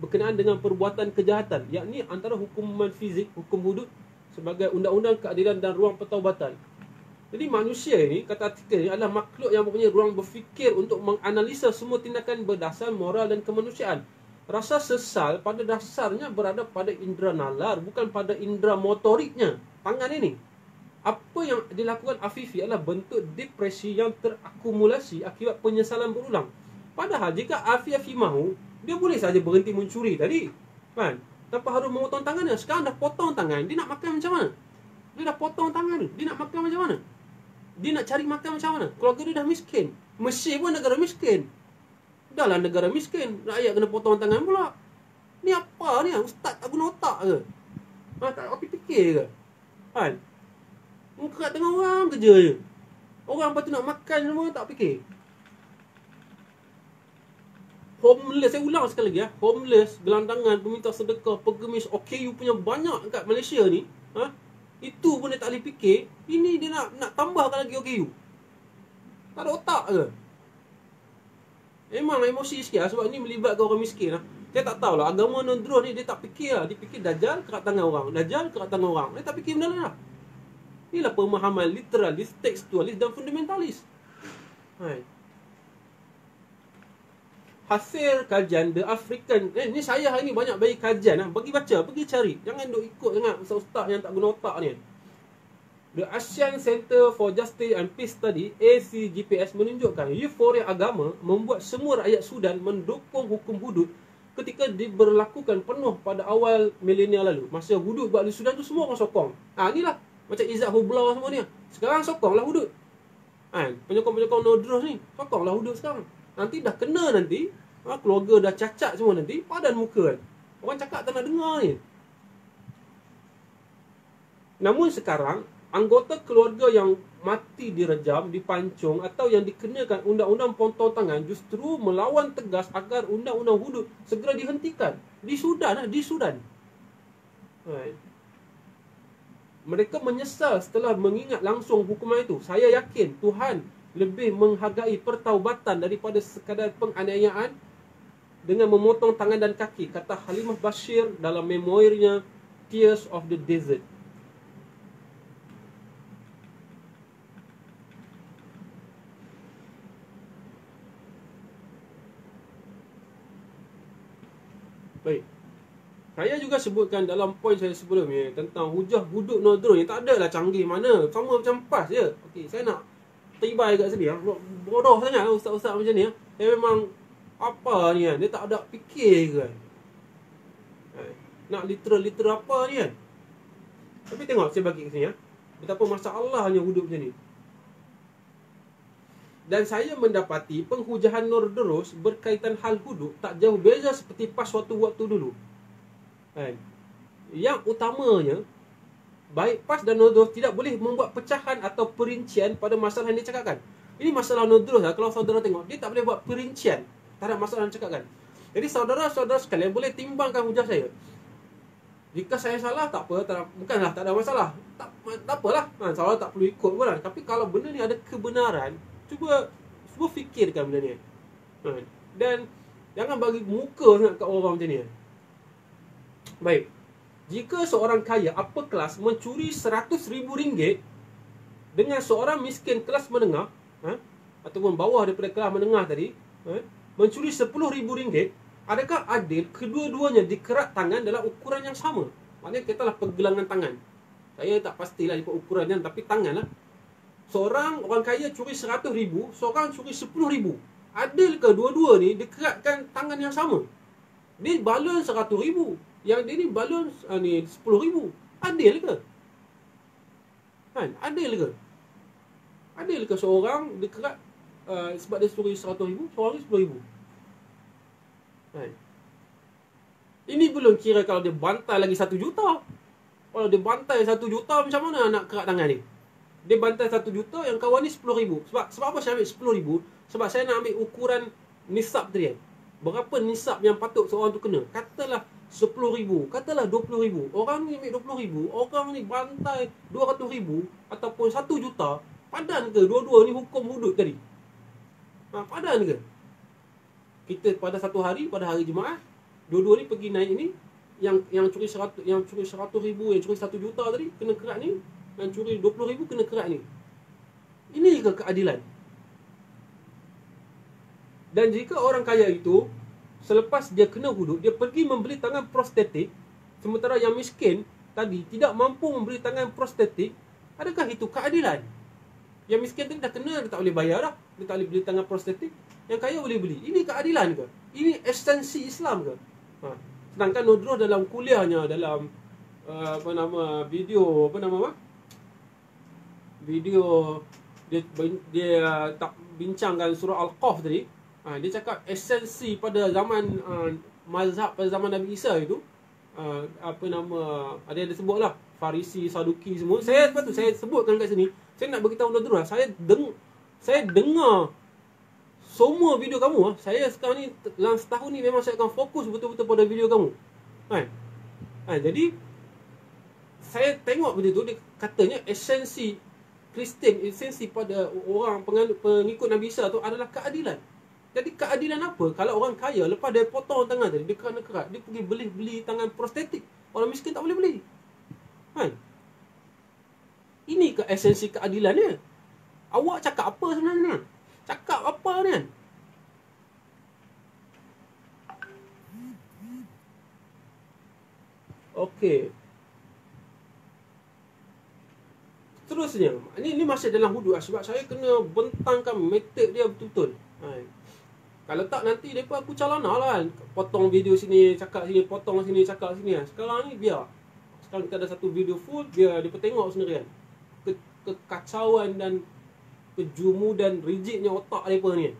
berkenaan dengan perbuatan kejahatan, yakni antara hukuman fizik, hukum hudud sebagai undang-undang keadilan dan ruang pertaubatan. Jadi manusia ini, kata artikel ini, adalah makhluk yang mempunyai ruang berfikir untuk menganalisa semua tindakan berdasar moral dan kemanusiaan. Rasa sesal pada dasarnya berada pada indera nalar, bukan pada indera motoriknya. Tangan ini. Apa yang dilakukan Afifi adalah bentuk depresi yang terakumulasi akibat penyesalan berulang. Padahal jika Afifi mahu, dia boleh saja berhenti mencuri tadi. Kan? Tanpa harus memotong tangannya. Sekarang dah potong tangan, dia nak makan macam mana? Dia dah potong tangan dia, dia nak makan macam mana? Dia nak cari makan macam mana? Keluarga dia dah miskin. Mesir pun negara miskin. Dahlah negara miskin, rakyat kena potong tangan pula. Ni apa ni? Ustaz tak guna otak ke? Tak api fikir ke? Kan? Kerak tengah orang kerja je. Orang lepas tu nak makan semua tak fikir. Homeless, saya ulang sekali lagi ya. Homeless, gelandangan, peminta sedekah, pengemis, OKU punya banyak kat Malaysia ni. Itu pun dia tak boleh fikir. Ini dia nak tambahkan lagi OKU. Tak ada otak ke? Memang emosi sikit lah, sebab ni melibatkan orang miskin lah. Saya tak tahulah, agama non-draw ni dia tak fikir lah. Dia fikir Dajjal kerat tangan orang, Dajjal kerat tangan orang. Dia tak fikir benda lah. Inilah pemahaman literalis, tekstualis dan fundamentalis. Hai. Hasil kajian The African, ni saya hari ni banyak bagi kajian lah. Bagi baca, pergi cari. Jangan duk ikut sangat ustaz-ustaz yang tak guna otak ni. The Asian Center for Justice and Peace Study, ACGPS, menunjukkan euforia agama membuat semua rakyat Sudan mendukung hukum hudud ketika diberlakukan penuh pada awal milenial lalu. Masa hudud buat di Sudan tu semua orang sokong. Inilah macam Izzat Hubla semua ni. Sekarang sokonglah hudud. Penyokong-penyokong no-draw ni sokonglah hudud sekarang. Nanti dah kena nanti, keluarga dah cacat semua nanti, padan muka kan. Orang cakap tak nak dengar ni. Namun sekarang, anggota keluarga yang mati direjam, dipancung atau yang dikenakan undang-undang potong tangan justru melawan tegas agar undang-undang hudud segera dihentikan. Di Sudan. Mereka menyesal setelah mengingat langsung hukuman itu. Saya yakin Tuhan lebih menghargai pertaubatan daripada sekadar penganiayaan dengan memotong tangan dan kaki, kata Halimah Bashir dalam memoirnya Tears of the Desert. Baik. Saya juga sebutkan dalam poin saya sebelum ni tentang hujah hudud no-draw ni tak adalah canggih mana, sama macam PAS je. Okey, saya nak tibai kat sini. Bodoh sangat ustaz-ustaz macam ni. Dia memang apa ni kan, dia tak ada fikir ke kan. Nak literal apa ni kan. Tapi tengok saya bagi kat sini betapa masalahnya hudud macam ni. Dan saya mendapati penghujahan no-draw berkaitan hal hudud tak jauh beza seperti PAS waktu dulu. Yang utamanya, baik PAS dan no-draw tidak boleh membuat pecahan atau perincian pada masalah yang dicakapkan. Ini masalah no-draw lah, kalau saudara tengok, dia tak boleh buat perincian terhadap masalah yang dicakapkan. Jadi saudara-saudara sekalian boleh timbangkan hujah saya. Jika saya salah, tak apa, bukanlah tak ada masalah. Tak apalah, salah tak perlu ikut pun lah. Tapi kalau benda ni ada kebenaran, cuba fikirkan benda ni. Dan jangan bagi muka sangat kat orang macam ni. Baik. Jika seorang kaya upper kelas mencuri RM100,000 dengan seorang miskin kelas menengah, ataupun bawah daripada kelas menengah tadi, mencuri RM10,000, adakah adil kedua-duanya dikerat tangan dalam ukuran yang sama? Maknanya katalah pergelangan tangan. Saya tak pastilah ikut ukurannya, tapi tangan lah. Seorang orang kaya curi RM100,000, seorang curi RM10,000. Adil ke dua-dua ni dikeratkan tangan yang sama? Dia balance RM100,000, yang dia ni balance ni RM10,000. Adil ke? Adil ke? Adil ke seorang dikerat sebab dia curi RM100,000, seorang ni RM10,000? Ini belum kira kalau dia bantai lagi RM1 juta. Kalau dia bantai RM1 juta, macam mana nak kerat tangan ni? Dia bantai RM1 juta, yang kawan ni RM10,000. Sebab apa saya ambil RM10,000? Sebab saya nak ambil ukuran nisab tadi. Berapa nisab yang patut seorang tu kena? Katalah RM10,000, katalah RM20,000. Orang ni ambil RM20,000, orang ni bantai RM200,000 ataupun RM1 juta. Padan ke dua-dua ni hukum hudud tadi? Padan ke? Kita pada satu hari, pada hari Jumaat, dua-dua ni pergi naik ni, yang curi RM100,000, yang curi RM1 juta tadi kena kerat ni, yang curi RM20,000 kena kerat ni. Ini ke keadilan? Dan jika orang kaya itu selepas dia kena hudud, dia pergi membeli tangan prostetik, sementara yang miskin tadi tidak mampu membeli tangan prostetik, adakah itu keadilan? Yang miskin tadi dah kena, dia tak boleh bayar dah, dia tak boleh beli tangan prostetik. Yang kaya boleh beli. Ini keadilan ke? Ini esensi Islam ke? Sedangkan no-draw dalam kuliahnya, dalam video dia tak bincangkan surah Al-Qaf tadi. Dia cakap esensi pada zaman mazhab pada zaman Nabi Isa itu, ada yang disebutlah Farisi, Saduki semua. Saya sebutkan kat sini. Saya nak beritahu no-draw, saya dengar semua video kamu. Saya sekarang ni dalam setahun ni memang saya akan fokus betul-betul pada video kamu. Jadi saya tengok benda tu, dia katanya esensi Kristian, esensi pada orang pengikut Nabi Isa tu adalah keadilan. Jadi keadilan apa? Kalau orang kaya, lepas dia potong tangan tadi, dia kena kerat, dia pergi beli tangan prostetik. Orang miskin tak boleh beli. Kan? Ini ke esensi keadilannya. Awak cakap apa sebenarnya? Cakap apa ni kan? Okey. Seterusnya, ini masih dalam hudud sebab saya kena bentangkan metod dia betul-betul. Kalau tak nanti mereka aku calana lah kan. Potong video sini, cakap sini, potong sini, cakap sini kan. Sekarang ni biar. Sekarang kita ada satu video full, biar mereka tengok sendirian. Kekacauan dan kejumudan rigidnya otak mereka ni.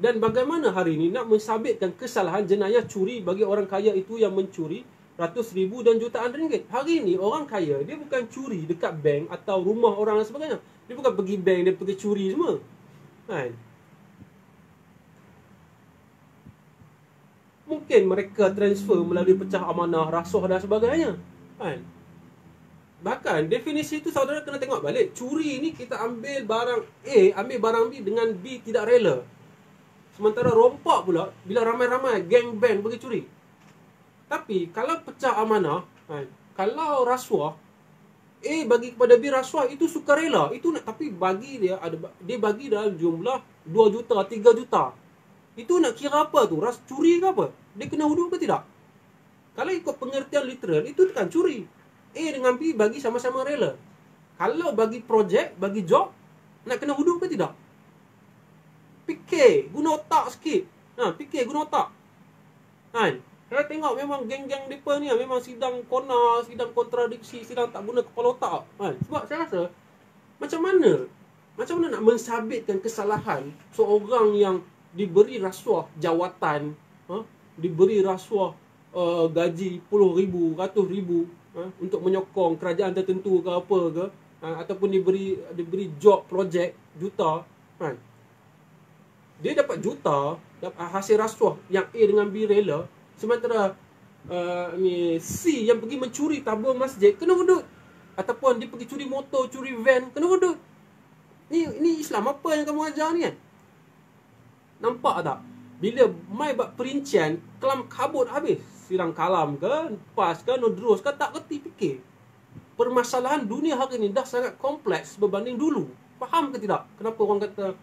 Dan bagaimana hari ini nak mensabitkan kesalahan jenayah curi bagi orang kaya itu yang mencuri ratus ribu dan jutaan ringgit. Hari ini orang kaya, dia bukan curi dekat bank atau rumah orang dan sebagainya. Dia bukan pergi bank, dia pergi curi semua. Kan? Mungkin mereka transfer melalui pecah amanah, rasuah dan sebagainya. Kan? Bahkan definisi itu saudara kena tengok balik. Curi ni kita ambil barang A, ambil barang B dengan B tidak rela. Sementara rompak pula, bila ramai-ramai geng band pergi curi. Tapi kalau pecah amanah, kalau rasuah, A bagi kepada B rasuah itu sukarela. Itu nak, tapi bagi dia bagi dalam jumlah 2 juta, 3 juta. Itu nak kira apa tu? Curi ke apa? Dia kena hudud ke tidak? Kalau ikut pengertian literal, itu kan curi. A dengan B bagi sama-sama rela. Kalau bagi projek, bagi job, nak kena hudud ke tidak? Fikir, guna otak sikit. Fikir, guna otak. Kan? Saya tengok memang geng-geng mereka ni memang sidang kona, sidang kontradiksi, sidang tak guna kepala otak. Sebab saya rasa, macam mana nak mensabitkan kesalahan seorang yang diberi rasuah jawatan, diberi rasuah gaji puluh ribu, ratus ribu, untuk menyokong kerajaan tertentu ke apa ke, ataupun diberi job, projek, juta. Dia dapat juta, hasil rasuah yang A dengan B rela. Sementara C yang pergi mencuri tabung masjid kena hudud. Ataupun dia pergi curi motor, curi van, kena hudud. Ni Islam apa yang kamu ajar ni kan? Nampak tak? Bila mai buat perincian, kelam kabut habis. Sidang kalam ke, pas ke, nodros ke, tak kerti fikir. Permasalahan dunia hari ni dah sangat kompleks berbanding dulu. Faham ke tidak? Kenapa orang kata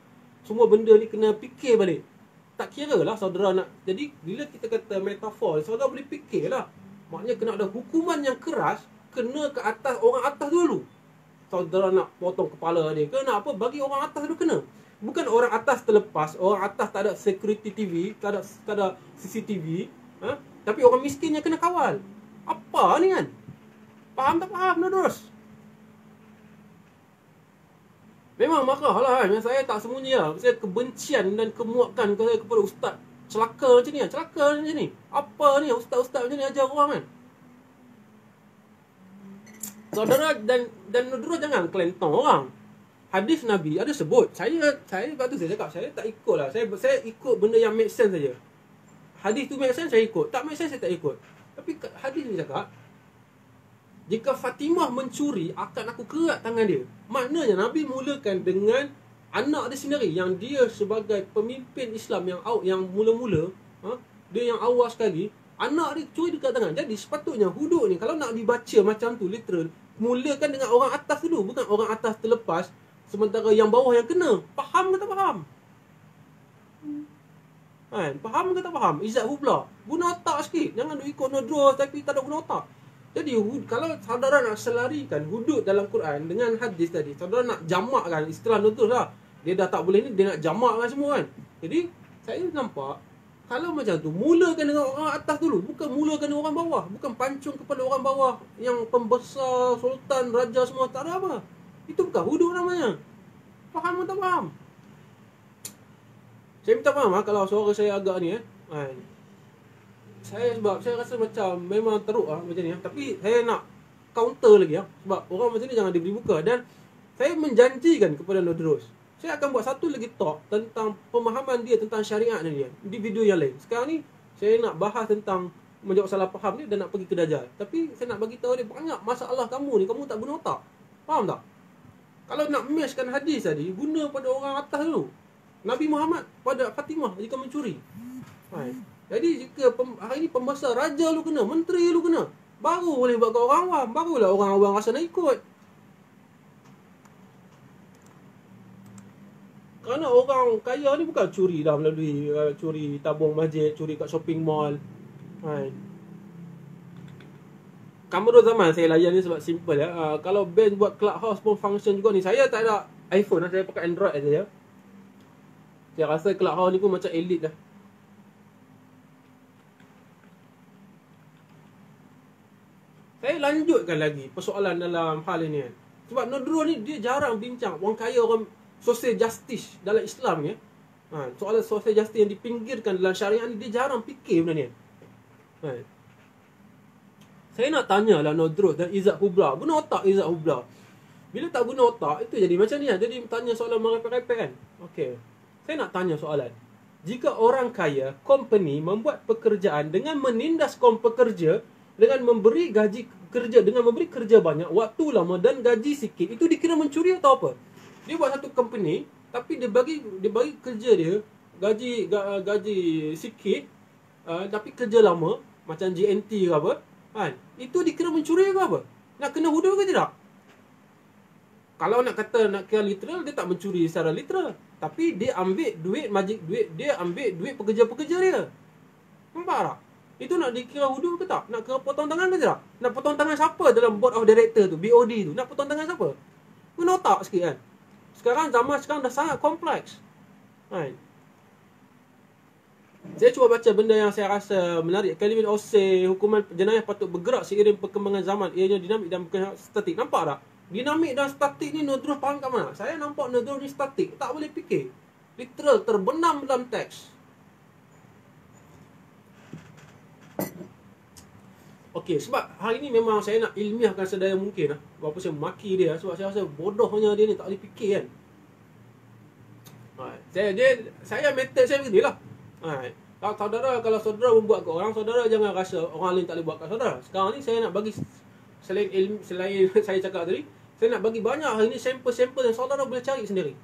semua benda ni kena fikir balik? Tak kira lah saudara nak. Jadi bila kita kata metafor, saudara boleh fikir lah. Maknanya kena ada hukuman yang keras, kena ke atas orang atas dulu. Saudara nak potong kepala dia, kena apa? Bagi orang atas dulu kena. Bukan orang atas terlepas, orang atas tak ada security TV, tak ada CCTV, tapi orang miskin yang kena kawal. Apa ni kan? Faham tak faham? Terus. Memang marah lah kan. Saya tak sembunyi lah. Saya kebencian dan kemuakan saya kepada ustaz celaka macam ni kan. Celaka macam ni. Apa ni ustaz-ustaz macam ni ajar orang kan. Saudara dan Nudrul jangan kelentong orang. Hadis Nabi ada sebut. Saya lepas tu saya cakap, saya tak ikut lah. Saya ikut benda yang make sense saja. Hadis tu make sense, saya ikut. Tak make sense, saya tak ikut. Tapi hadis ni cakap, jika Fatimah mencuri, akan aku kerat tangan dia. Maknanya Nabi mulakan dengan anak dia sendiri, yang dia sebagai pemimpin Islam yang mula-mula, dia yang awal sekali, anak dia curi dekat tangan. Jadi sepatutnya hudud ni, kalau nak dibaca macam tu literal, mulakan dengan orang atas dulu, bukan orang atas terlepas, sementara yang bawah yang kena. Faham ke tak faham? Faham ke tak faham? Izzat Hubla, guna otak sikit. Jangan duk ikut nodros tapi tak ada guna otak. Jadi kalau saudara nak selarikan hudud dalam Quran dengan hadis tadi, saudara nak jamakkan istilah nodros lah. Dia dah tak boleh ni, dia nak jamakkan semua kan. Jadi saya nampak, kalau macam tu, mulakan dengan orang atas dulu, bukan mulakan dengan orang bawah. Bukan pancung kepada orang bawah yang pembesar, sultan, raja semua, tak ada apa. Itu bukan hudud namanya. Faham atau tak faham? Saya minta faham kalau suara saya agak ni sebab saya rasa macam memang teruk macam ni tapi saya nak counter lagi sebab orang macam ni jangan diberi buka. Dan saya menjanjikan kepada Nodros, saya akan buat satu lagi talk tentang pemahaman dia tentang syariat ni dia di video yang lain. Sekarang ni saya nak bahas tentang menjawab salah faham dia dan nak pergi ke Dajjal. Tapi saya nak bagi tahu dia banyak masalah kamu ni, kamu tak guna otak. Faham tak? Kalau nak meshkan hadis tadi, guna pada orang atas dulu. Nabi Muhammad pada Fatimah jika mencuri. Jadi jika hari ni pembesar raja lu kena, menteri lu kena, baru boleh buat kat orang awam, barulah orang awam rasa nak ikut. Kerana orang kaya ni bukan curi dah melalui curi tabung masjid, curi kat shopping mall. Kamera zaman saya layan ni sebab simple ya. Kalau band buat Clubhouse pun function juga ni. Saya tak ada iPhone lah, saya pakai Android aja ya. Saya rasa Clubhouse ni pun macam elite lah. Saya lanjutkan lagi persoalan dalam hal ini kan. Sebab Nodro ni dia jarang bincang orang kaya, orang social justice dalam Islam ya. Soalan social justice yang dipinggirkan dalam syariat ni dia jarang fikir benda ni. Saya nak tanya lah Nodro dan Izzat Hubla. Guna otak Izzat Hubla. Bila tak guna otak, itu jadi macam ni lah. Jadi tanya soalan merepek-repek kan. Okey. Saya nak tanya soalan. Jika orang kaya, company membuat pekerjaan dengan menindas kaum pekerja, dengan memberi gaji kerja, dengan memberi kerja banyak, waktu lama dan gaji sikit, itu dikira mencuri atau apa? Dia buat satu company, tapi dia bagi kerja dia gaji sikit, tapi kerja lama macam GNT ke apa, kan? Itu dikira mencuri ke apa? Nak kena huda ke tidak? Kalau nak kira literal, dia tak mencuri secara literal, tapi dia ambil duit dia ambil duit pekerja-pekerja dia. Nampak tak? Itu nak dikira hudu ke tak? Nak kira potong tangan ke tidak? Nak potong tangan siapa dalam board of director tu, BOD tu? Nak potong tangan siapa? Guna otak sikit kan. Zaman sekarang dah sangat kompleks. Saya cuba baca benda yang saya rasa menarik. Kelvin Ose, hukuman jenayah patut bergerak seiring perkembangan zaman. Ianya dinamik dan bukan statik. Nampak tak? Dinamik dan statik ni Nodro faham kat mana? Saya nampak Nodro ni statik. Tak boleh fikir. Literal, terbenam dalam teks. Okey, sebab hari ni memang saya nak ilmiahkan sedaya mungkin lah. Berapa saya maki dia sebab saya rasa bodohnya dia ni tak boleh fikir kan. Saya method saya beginilah. Kalau saudara membuat ke orang, saudara jangan rasa orang lain tak boleh buat kat saudara. Sekarang ni saya nak bagi selain saya cakap tadi, saya nak bagi banyak hari ni sampel-sampel yang saudara boleh cari sendiri.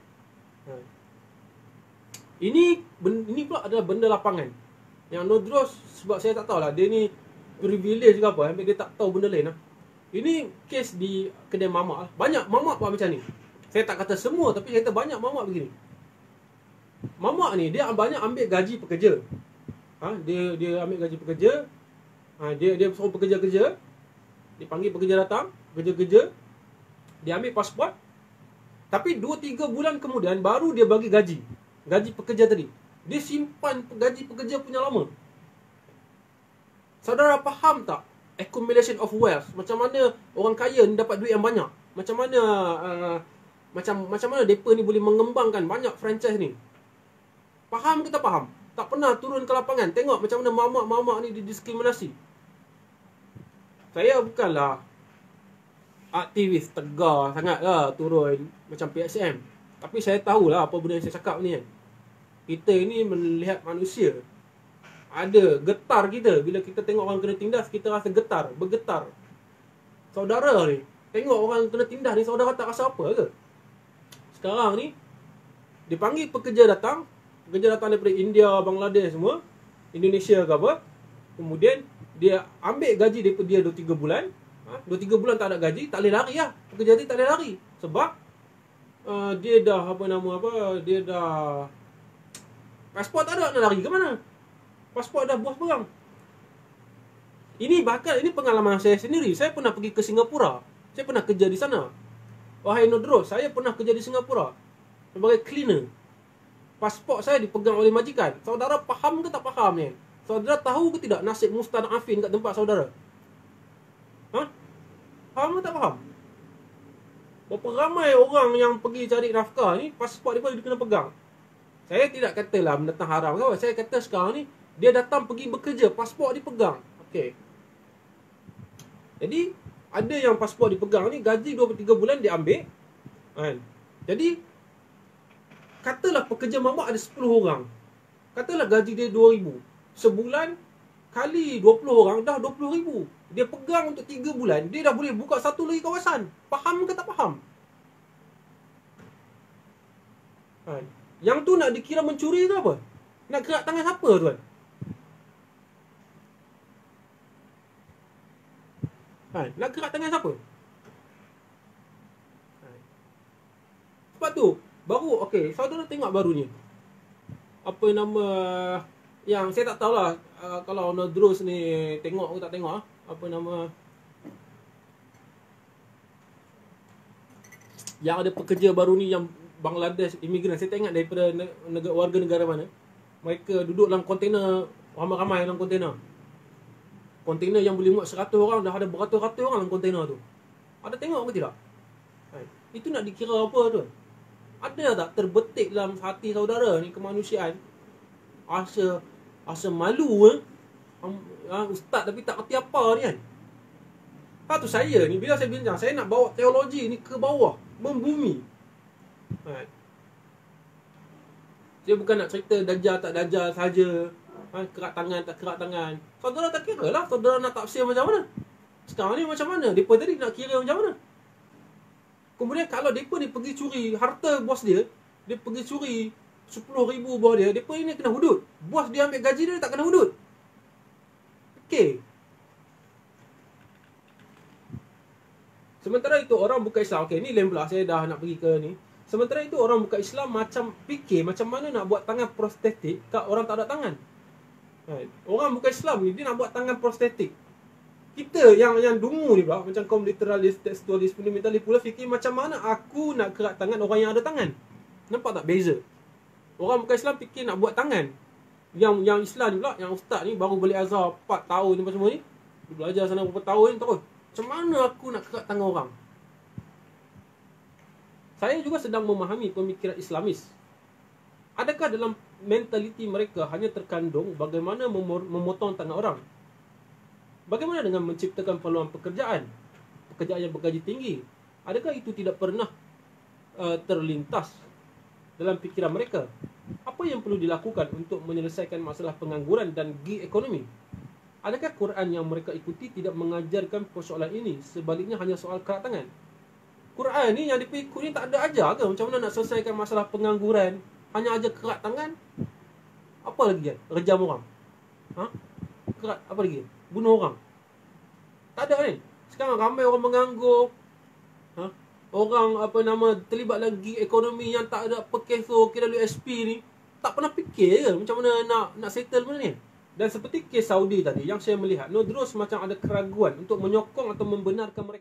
Ini pula adalah benda lapangan. Yang Nodros sebab saya tak tahulah dia ni privilege ke apa, dia tak tahu benda lain lah. Ini kes di kedai mamak lah. Banyak mamak buat macam ni. Saya tak kata semua, tapi saya kata banyak mamak begini. Mamak ni dia banyak ambil gaji pekerja. Dia ambil gaji pekerja. Dia suruh pekerja kerja. Dia panggil pekerja datang, kerja. Dia ambil pasport. Tapi 2-3 bulan kemudian baru dia bagi gaji pekerja tadi. Dia simpan gaji pekerja punya lama. Saudara faham tak accumulation of wealth? Macam mana orang kaya ni dapat duit yang banyak? Macam mana macam mana depa ni boleh mengembangkan banyak franchise ni? Faham ke tak faham? Tak pernah turun ke lapangan tengok macam mana mamak-mamak ni didiskriminasi. Saya bukanlah aktivis tegar sangatlah turun macam PSM. Tapi saya tahulah apa benda yang saya cakap ni kan. Kita ini melihat manusia. Ada getar kita. Bila kita tengok orang kena tindas, kita rasa bergetar. Saudara ni, tengok orang kena tindas ni, saudara tak rasa apa ke? Sekarang ni, dipanggil pekerja datang daripada India, Bangladesh semua, Indonesia ke apa. Kemudian, dia ambil gaji daripada dia 2-3 bulan. 2-3 bulan tak ada gaji, tak boleh lari lah. Pekerja ni tak boleh lari. Sebab, dia dah, dia dah, pasport tak ada, nak lari ke mana? Pasport dah buah perang. Ini pengalaman saya sendiri. Saya pernah pergi ke Singapura. Saya pernah kerja di sana. Wahai Nodro, saya pernah kerja di Singapura sebagai cleaner. Pasport saya dipegang oleh majikan. Saudara faham ke tak faham ni? Saudara tahu ke tidak nasib mustadafin kat tempat saudara? Faham ke tak faham? Berapa ramai orang yang pergi cari nafkah ni, pasport dia pun dia kena pegang. Saya tidak katalah menentang haram ke apa. Saya kata sekarang ni dia datang pergi bekerja, pasport dipegang. Okey. Jadi, ada yang pasport dipegang ni, gaji 2-3 bulan dia ambil. Jadi, katalah pekerja mamak ada 10 orang. Katalah gaji dia 2,000. Sebulan, kali 20 orang dah 20,000. Dia pegang untuk 3 bulan, dia dah boleh buka satu lagi kawasan. Faham ke tak faham? Yang tu nak dikira mencuri tu apa? Nak gerak tangan siapa tuan? Nak gerak tangan siapa? Sebab tu baru okey, saudara tengok baru ni. Apa nama yang saya tak tahulah kalau Nadrus ni tengok ke tak tengok apa nama yang ada pekerja baru ni yang Bangladesh imigran. Saya tak ingat daripada warga negara mana. Mereka duduk dalam kontainer ramai-ramai dalam kontainer. Kontainer yang boleh muat 100 orang, dah ada beratus-ratus orang dalam kontainer tu. Ada tengok ke tidak? Itu nak dikira apa tu? Ada tak terbetik dalam hati saudara ni kemanusiaan? Rasa malu ustaz tapi tak kerti apa ni kan? Lepas tu saya ni, bila saya bincang, saya nak bawa teologi ni ke bawah, membumi. Saya bukan nak cerita dajjal tak dajjal saja, kerak tangan tak kerak tangan. Saudara tak kira lah, saudara nak tafsir macam mana. Sekarang ni macam mana? Mereka tadi nak kira macam mana? Kemudian kalau mereka ni pergi curi harta bos dia, dia pergi curi 10,000 bos dia, mereka ni kena hudud. Bos dia ambil gaji dia tak kena hudud. Okey. Sementara itu orang bukan Islam. Okey, ni lain pula, saya dah nak pergi ke ni. Sementara itu orang bukan Islam macam fikir macam mana nak buat tangan prostetik kat orang tak ada tangan. Orang bukan Islam ni dia nak buat tangan prostetik. Kita yang dungu ni pula, macam kaum literalis, tekstualis, fundamentalis pula fikir macam mana aku nak kerak tangan orang yang ada tangan. Nampak tak beza? Orang bukan Islam fikir nak buat tangan. Yang Islam pula, yang ustaz ni baru balik azhar 4 tahun ni semua ni. Dia belajar sana berapa tahun terus. Macam mana aku nak kerak tangan orang? Saya juga sedang memahami pemikiran Islamis. Adakah dalam mentaliti mereka hanya terkandung bagaimana memotong tangan orang? Bagaimana dengan menciptakan peluang pekerjaan? Pekerjaan yang bergaji tinggi. Adakah itu tidak pernah terlintas dalam fikiran mereka? Apa yang perlu dilakukan untuk menyelesaikan masalah pengangguran dan gig ekonomi? Adakah Quran yang mereka ikuti tidak mengajarkan persoalan ini? Sebaliknya hanya soal kerak tangan. Quran ni yang diikut ni tak ada ajar ke macam mana nak selesaikan masalah pengangguran? Hanya ajar kerak tangan. Apa lagi kan? Rejam orang. Kerak apa lagi? Bunuh orang. Tak ada kan? Sekarang ramai orang menganggur. Orang terlibat dalam gig ekonomi yang tak ada pekeso KWSP ni. Tak pernah fikir ke macam mana nak settle benda ni? Dan seperti kes Saudi tadi yang saya melihat, Nadrus macam ada keraguan untuk menyokong atau membenarkan mereka.